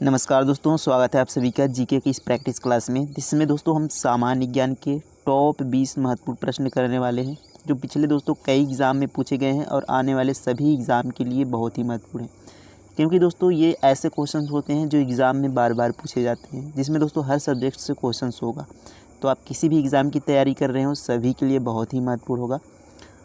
नमस्कार दोस्तों, स्वागत है आप सभी का जीके की इस प्रैक्टिस क्लास में, जिसमें दोस्तों हम सामान्य ज्ञान के टॉप 20 महत्वपूर्ण प्रश्न करने वाले हैं, जो पिछले दोस्तों कई एग्ज़ाम में पूछे गए हैं और आने वाले सभी एग्ज़ाम के लिए बहुत ही महत्वपूर्ण हैं। क्योंकि दोस्तों ये ऐसे क्वेश्चंस होते हैं जो एग्ज़ाम में बार बार पूछे जाते हैं, जिसमें दोस्तों हर सब्जेक्ट से क्वेश्चंस होगा। तो आप किसी भी एग्ज़ाम की तैयारी कर रहे हो सभी के लिए बहुत ही महत्वपूर्ण होगा।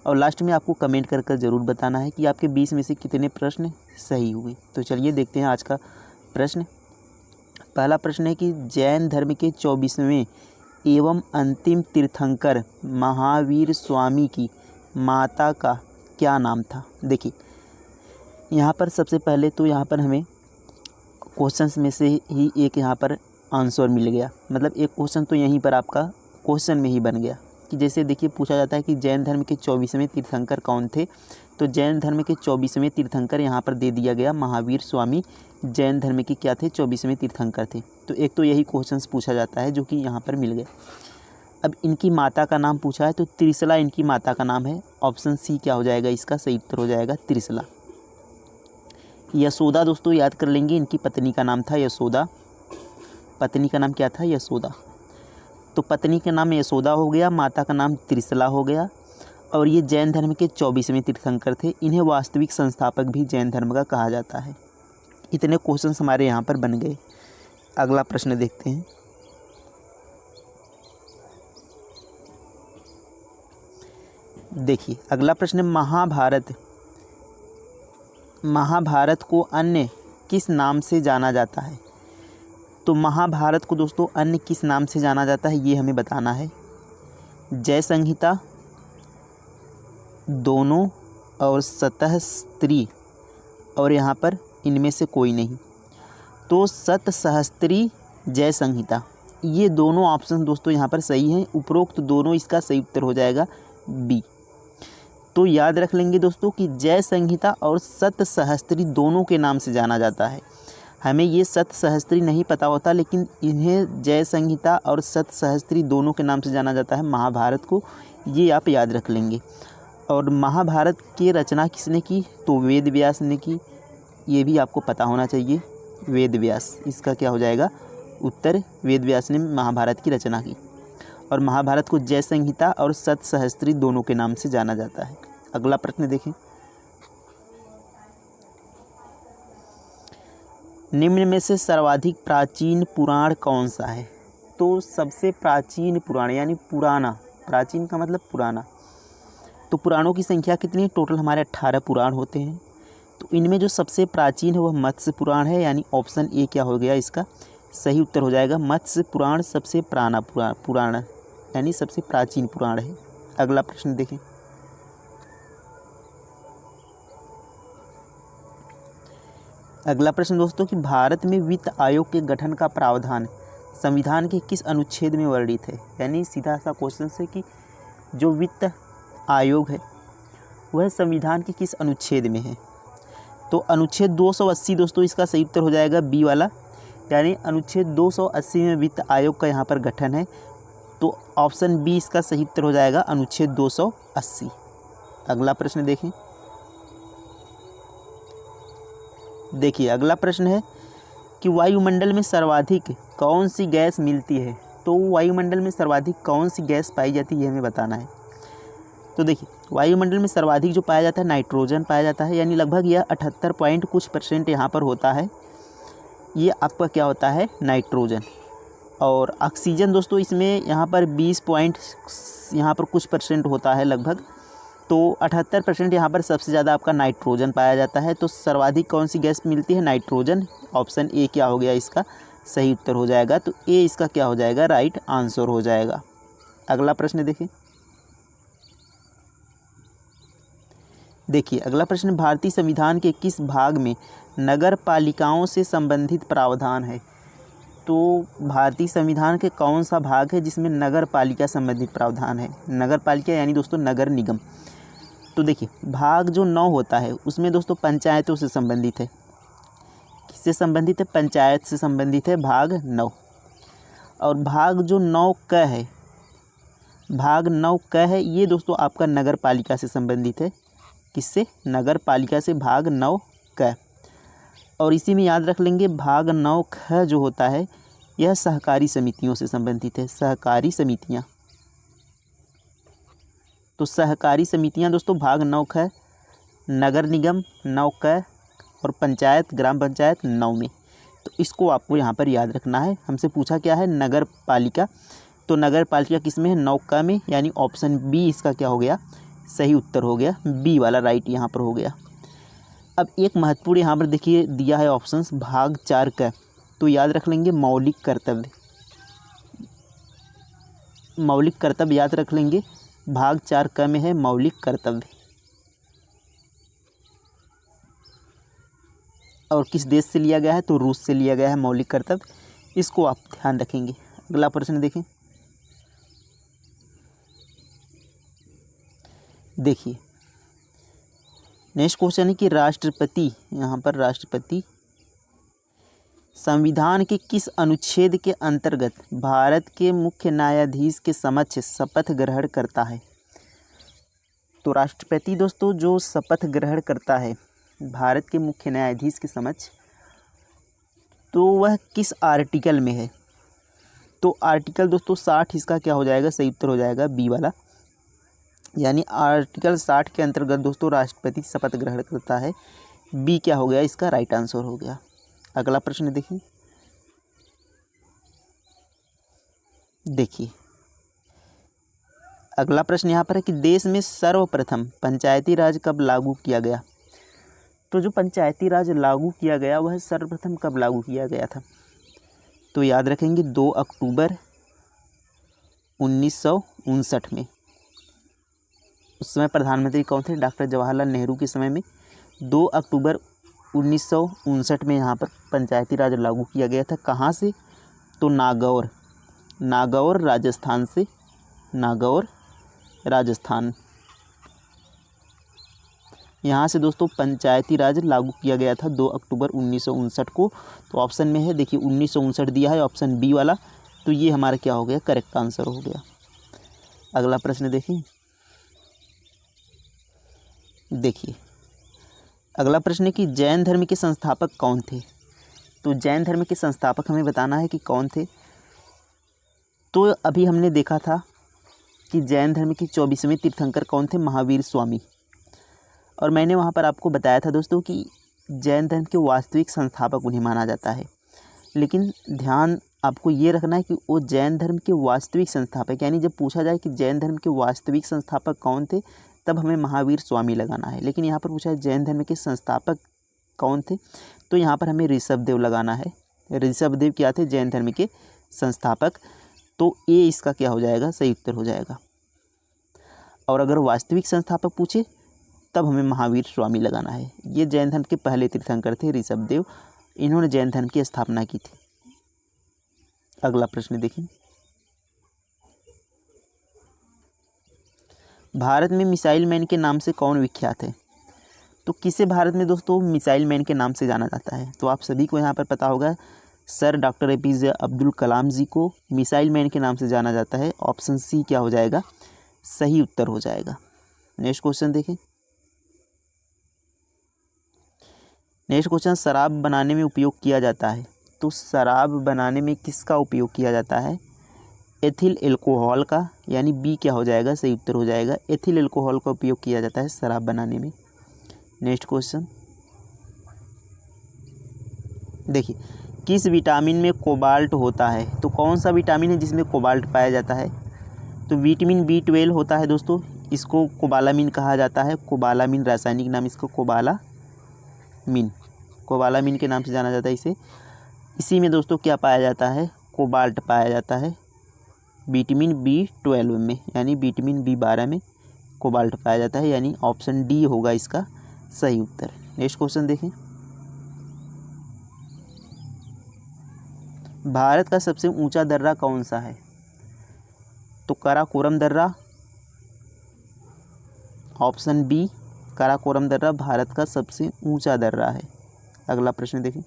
और लास्ट में आपको कमेंट कर ज़रूर बताना है कि आपके 20 में से कितने प्रश्न सही हुए। तो चलिए देखते हैं आज का प्रश्न। पहला प्रश्न है कि जैन धर्म के 24वें एवं अंतिम तीर्थंकर महावीर स्वामी की माता का क्या नाम था। देखिए यहाँ पर सबसे पहले तो यहाँ पर हमें क्वेश्चंस में से ही एक यहाँ पर आंसर मिल गया, मतलब एक क्वेश्चन तो यहीं पर आपका क्वेश्चन में ही बन गया कि जैसे देखिए पूछा जाता है कि जैन धर्म के 24वें तीर्थंकर कौन थे। तो जैन धर्म के 24वें तीर्थंकर यहाँ पर दे दिया गया महावीर स्वामी जैन धर्म के क्या थे, 24वें तीर्थंकर थे। तो एक तो यही क्वेश्चंस पूछा जाता है जो कि यहाँ पर मिल गया। अब इनकी माता का नाम पूछा है तो त्रिशला इनकी माता का नाम है। ऑप्शन सी क्या हो जाएगा, इसका सही उत्तर हो जाएगा त्रिशला। यशोदा दोस्तों याद कर लेंगे, इनकी पत्नी का नाम था यशोदा। पत्नी का नाम क्या था, यशोदा। तो पत्नी का नाम यशोदा हो गया, माता का नाम त्रिशला हो गया। और ये जैन धर्म के 24वें तीर्थंकर थे। इन्हें वास्तविक संस्थापक भी जैन धर्म का कहा जाता है। इतने क्वेश्चंस हमारे यहाँ पर बन गए। अगला प्रश्न देखते हैं। देखिए अगला प्रश्न, महाभारत को अन्य किस नाम से जाना जाता है। तो महाभारत को दोस्तों अन्य किस नाम से जाना जाता है ये हमें बताना है। जय संहिता, दोनों, और सतः स्त्री, और यहाँ पर इनमें से कोई नहीं। तो सतसहस्त्री जय संहिता, ये दोनों ऑप्शन दोस्तों यहाँ पर सही हैं। उपरोक्त दोनों इसका सही उत्तर हो जाएगा बी। तो याद रख लेंगे दोस्तों कि जय संहिता और सतसहस्त्री दोनों के नाम से जाना जाता है। हमें ये सतसहस्त्री नहीं पता होता, लेकिन इन्हें जय संहिता और सतसहस्त्री दोनों के नाम से जाना जाता है महाभारत को। ये आप याद रख लेंगे। और महाभारत की रचना किसने की, तो वेद व्यास ने की। ये भी आपको पता होना चाहिए, वेद व्यास, इसका क्या हो जाएगा उत्तर। वेद व्यास ने महाभारत की रचना की। और महाभारत को जय संहिता और सतसहस्त्री दोनों के नाम से जाना जाता है। अगला प्रश्न देखें। निम्न में से सर्वाधिक प्राचीन पुराण कौन सा है। तो सबसे प्राचीन पुराण यानी पुराना, प्राचीन का मतलब पुराना। तो पुराणों की संख्या कितनी है, टोटल हमारे 18 पुराण होते हैं। तो इनमें जो सबसे प्राचीन है वह मत्स्य पुराण है, यानी ऑप्शन ए क्या हो गया, इसका सही उत्तर हो जाएगा मत्स्य पुराण सबसे पुराना पुराण यानी सबसे प्राचीन पुराण है। अगला प्रश्न देखें। अगला प्रश्न दोस्तों कि भारत में वित्त आयोग के गठन का प्रावधान संविधान के किस अनुच्छेद में वर्णित है। यानी सीधा सा क्वेश्चन है कि जो वित्त आयोग है वह संविधान के किस अनुच्छेद में है। तो अनुच्छेद 280 दोस्तों इसका सही उत्तर हो जाएगा बी वाला, यानी अनुच्छेद 280 में वित्त आयोग का यहाँ पर गठन है। तो ऑप्शन बी इसका सही उत्तर हो जाएगा अनुच्छेद 280। अगला प्रश्न देखें। देखिए अगला प्रश्न है कि वायुमंडल में सर्वाधिक कौन सी गैस मिलती है। तो वायुमंडल में सर्वाधिक कौन सी गैस पाई जाती है ये हमें बताना है। तो देखिए वायुमंडल में सर्वाधिक जो पाया जाता है नाइट्रोजन पाया जाता है, यानी लगभग यह 78 पॉइंट कुछ % यहाँ पर होता है। ये आपका क्या होता है, नाइट्रोजन। और ऑक्सीजन दोस्तों इसमें यहाँ पर 20 पॉइंट यहाँ पर कुछ % होता है लगभग। तो 78% यहाँ पर सबसे ज़्यादा आपका नाइट्रोजन पाया जाता है। तो सर्वाधिक कौन सी गैस मिलती है, नाइट्रोजन। ऑप्शन ए क्या हो गया, इसका सही उत्तर हो जाएगा। तो ए इसका क्या हो जाएगा, राइट आंसर हो जाएगा। अगला प्रश्न देखें। देखिए अगला प्रश्न, भारतीय संविधान के किस भाग में नगर पालिकाओं से संबंधित प्रावधान है। तो भारतीय संविधान के कौन सा भाग है जिसमें नगर पालिका संबंधित प्रावधान है। नगर पालिका यानी दोस्तों नगर निगम। तो देखिए भाग जो 9 होता है उसमें दोस्तों पंचायतों से संबंधित है। किससे संबंधित है, पंचायत से संबंधित है भाग 9। और भाग जो 9 क है, भाग 9 क है, ये दोस्तों आपका नगर पालिका से संबंधित है। किससे, नगर पालिका से भाग 9 क। और इसी में याद रख लेंगे भाग 9 जो होता है यह सहकारी समितियों से संबंधित है। सहकारी समितियाँ, तो सहकारी समितियाँ दोस्तों भाग 9 नगर निगम 9 और पंचायत ग्राम पंचायत 9 में। तो इसको आपको यहाँ पर याद रखना है। हमसे पूछा क्या है, नगर पालिका, तो नगर पालिका किस में है, 9 में, यानी ऑप्शन बी इसका क्या हो गया, सही उत्तर हो गया, बी वाला राइट यहाँ पर हो गया। अब एक महत्वपूर्ण यहाँ पर देखिए दिया है ऑप्शंस भाग 4 का, तो याद रख लेंगे मौलिक कर्तव्य। मौलिक कर्तव्य याद रख लेंगे, भाग 4 का में है मौलिक कर्तव्य। और किस देश से लिया गया है, तो रूस से लिया गया है मौलिक कर्तव्य, इसको आप ध्यान रखेंगे। अगला प्रश्न देखें, देखिए नेक्स्ट क्वेश्चन है कि राष्ट्रपति, यहाँ पर राष्ट्रपति संविधान के किस अनुच्छेद के अंतर्गत भारत के मुख्य न्यायाधीश के समक्ष शपथ ग्रहण करता है। तो राष्ट्रपति दोस्तों जो शपथ ग्रहण करता है भारत के मुख्य न्यायाधीश के समक्ष, तो वह किस आर्टिकल में है, तो आर्टिकल दोस्तों 60 इसका क्या हो जाएगा, सही उत्तर हो जाएगा बी वाला, यानी आर्टिकल 60 के अंतर्गत दोस्तों राष्ट्रपति शपथ ग्रहण करता है। बी क्या हो गया, इसका राइट आंसर हो गया। अगला प्रश्न देखिए अगला प्रश्न यहाँ पर है कि देश में सर्वप्रथम पंचायती राज कब लागू किया गया। तो जो पंचायती राज लागू किया गया वह सर्वप्रथम कब लागू किया गया था, तो याद रखेंगे 2 अक्टूबर 1959 में। उस समय प्रधानमंत्री कौन थे, डॉक्टर जवाहरलाल नेहरू के समय में 2 अक्टूबर 1959 में यहाँ पर पंचायती राज लागू किया गया था। कहाँ से, तो नागौर राजस्थान से, नागौर राजस्थान, यहाँ से दोस्तों पंचायती राज लागू किया गया था 2 अक्टूबर 1959 को। तो ऑप्शन में है देखिए 1959 दिया है, ऑप्शन बी वाला, तो ये हमारा क्या हो गया, करेक्ट आंसर हो गया। अगला प्रश्न देखिए अगला प्रश्न है कि जैन धर्म के संस्थापक कौन थे। तो जैन धर्म के संस्थापक हमें बताना है कि कौन थे। तो अभी हमने देखा था कि जैन धर्म के 24वें तीर्थंकर कौन थे, महावीर स्वामी। और मैंने वहाँ पर आपको बताया था दोस्तों कि जैन धर्म के वास्तविक संस्थापक उन्हें माना जाता है, लेकिन ध्यान आपको ये रखना है कि वो जैन धर्म के वास्तविक संस्थापक, यानी जब पूछा जाए कि जैन धर्म के वास्तविक संस्थापक कौन थे तब हमें महावीर स्वामी लगाना है। लेकिन यहाँ पर पूछा है जैन धर्म के संस्थापक कौन थे, तो यहाँ पर हमें ऋषभदेव लगाना है। ऋषभदेव क्या थे, जैन धर्म के संस्थापक, तो ये इसका क्या हो जाएगा, सही उत्तर हो जाएगा। और अगर वास्तविक संस्थापक पूछे तब हमें महावीर स्वामी लगाना है। ये जैन धर्म के पहले तीर्थंकर थे ऋषभदेव, इन्होंने जैन धर्म की स्थापना की थी। अगला प्रश्न देखिए, भारत में मिसाइल मैन के नाम से कौन विख्यात है। तो किसे भारत में दोस्तों मिसाइल मैन के नाम से जाना जाता है, तो आप सभी को यहाँ पर पता होगा, sir doctor APJ Abdul Kalam जी को मिसाइल मैन के नाम से जाना जाता है। ऑप्शन सी क्या हो जाएगा, सही उत्तर हो जाएगा। नेक्स्ट क्वेश्चन देखें, नेक्स्ट क्वेश्चन शराब बनाने में उपयोग किया जाता है। तो शराब बनाने में किसका उपयोग किया जाता है, एथिल एल्कोहल का, यानी बी क्या हो जाएगा, सही उत्तर हो जाएगा, एथिल एल्कोहल का उपयोग किया जाता है शराब बनाने में। नेक्स्ट क्वेश्चन देखिए, किस विटामिन में कोबाल्ट होता है। तो कौन सा विटामिन है जिसमें कोबाल्ट पाया जाता है, तो विटामिन B12 होता है दोस्तों, इसको कोबालामिन कहा जाता है। कोबालामिन रासायनिक नाम इसको कोबालामिन के नाम से जाना जाता है इसे। इसी में दोस्तों क्या पाया जाता है, कोबाल्ट पाया जाता है विटामिन B12 में, यानी विटामिन B12 में कोबाल्ट पाया जाता है, यानी ऑप्शन डी होगा इसका सही उत्तर। नेक्स्ट क्वेश्चन देखें, भारत का सबसे ऊंचा दर्रा कौन सा है। तो काराकोरम दर्रा, ऑप्शन बी काराकोरम दर्रा भारत का सबसे ऊंचा दर्रा है। अगला प्रश्न देखें,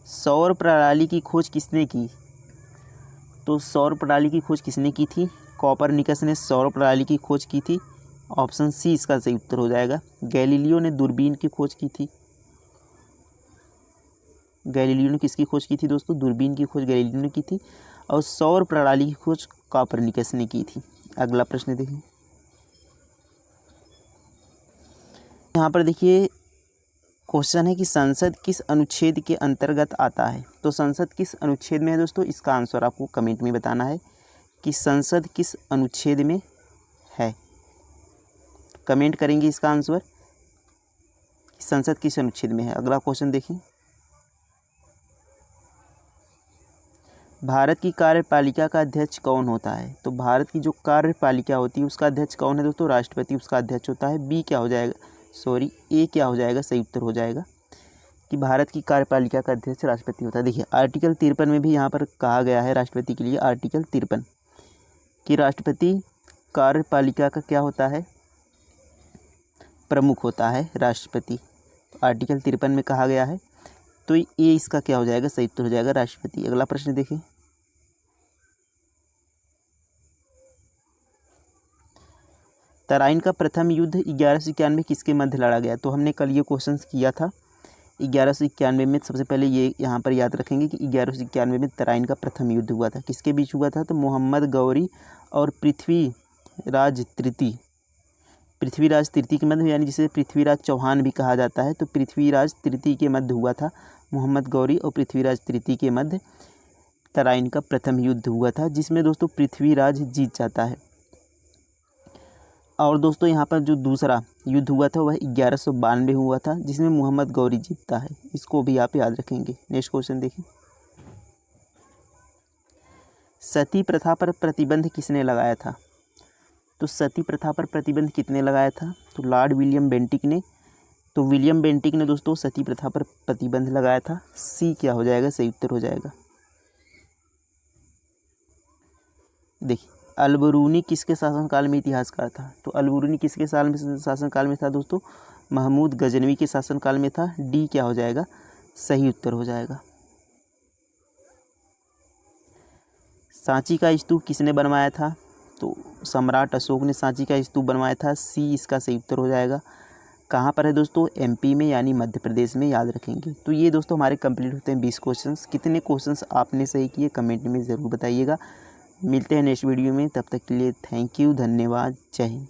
सौर प्रणाली की खोज किसने की। तो सौर प्रणाली की खोज किसने की थी, कोपरनिकस ने सौर प्रणाली की खोज की थी। ऑप्शन सी इसका सही उत्तर हो जाएगा। गैलीलियो ने दूरबीन की खोज की थी। गैलीलियो ने किसकी खोज की थी दोस्तों? दूरबीन की खोज गैलीलियो ने की थी। और सौर प्रणाली की खोज कोपरनिकस ने की थी। अगला प्रश्न देखिए, यहाँ पर देखिए क्वेश्चन है कि संसद किस अनुच्छेद के अंतर्गत आता है। तो संसद किस अनुच्छेद में है दोस्तों? इसका आंसर आपको कमेंट में बताना है कि संसद किस अनुच्छेद में है। कमेंट करेंगे इसका आंसर कि संसद किस अनुच्छेद में है। अगला क्वेश्चन देखिए, भारत की कार्यपालिका का अध्यक्ष कौन होता है? तो भारत की जो कार्यपालिका होती है उसका अध्यक्ष कौन है दोस्तों? राष्ट्रपति उसका अध्यक्ष होता है। बी क्या हो जाएगा? सॉरी, ए क्या हो जाएगा? सही उत्तर हो जाएगा कि भारत की कार्यपालिका का अध्यक्ष राष्ट्रपति होता है। देखिए आर्टिकल 53 में भी यहाँ पर कहा गया है राष्ट्रपति के लिए, आर्टिकल 53 कि राष्ट्रपति कार्यपालिका का क्या होता है? प्रमुख होता है राष्ट्रपति। आर्टिकल 53 में कहा गया है, तो ये इसका क्या हो जाएगा? सही उत्तर हो जाएगा राष्ट्रपति। अगला प्रश्न देखिए, तराइन का प्रथम युद्ध 1191 किसके मध्य लड़ा गया? तो हमने कल ये क्वेश्चन किया था। 1191 में सबसे पहले ये यहाँ पर याद रखेंगे कि 1191 में तराइन का प्रथम युद्ध हुआ था। किसके बीच हुआ था? तो मोहम्मद गौरी और पृथ्वीराज तृतीय। पृथ्वीराज तृतीय के मध्य, यानी जिसे पृथ्वीराज चौहान भी कहा जाता है, तो पृथ्वीराज तृतीय के मध्य हुआ था। मोहम्मद गौरी और पृथ्वीराज तृतीय के मध्य तराइन का प्रथम युद्ध हुआ था, जिसमें दोस्तों पृथ्वीराज जीत जाता है। और दोस्तों यहाँ पर जो दूसरा युद्ध हुआ था वह 1192 हुआ था, जिसमें मोहम्मद गौरी जीतता है। इसको भी आप याद रखेंगे। नेक्स्ट क्वेश्चन देखिए, सती प्रथा पर प्रतिबंध किसने लगाया था? तो सती प्रथा पर प्रतिबंध किसने लगाया था? तो लॉर्ड विलियम बेंटिक ने। तो विलियम बेंटिक ने दोस्तों सती प्रथा पर प्रतिबंध लगाया था। सी क्या हो जाएगा? सही उत्तर हो जाएगा। देखिए अलबरूनी किसके शासनकाल में इतिहासकार था? तो अलबरूनी किसके शासनकाल में था दोस्तों? महमूद गजनवी के शासनकाल में था। डी क्या हो जाएगा? सही उत्तर हो जाएगा। सांची का स्तूप किसने बनवाया था? तो सम्राट अशोक ने सांची का स्तूप बनवाया था। सी इसका सही उत्तर हो जाएगा। कहाँ पर है दोस्तों? एमपी में, यानी मध्य प्रदेश में, याद रखेंगे। तो ये दोस्तों हमारे कंप्लीट होते हैं 20 क्वेश्चंस। कितने क्वेश्चंस आपने सही किए कमेंट में ज़रूर बताइएगा। मिलते हैं नेक्स्ट वीडियो में, तब तक के लिए थैंक यू, धन्यवाद, जय हिंद।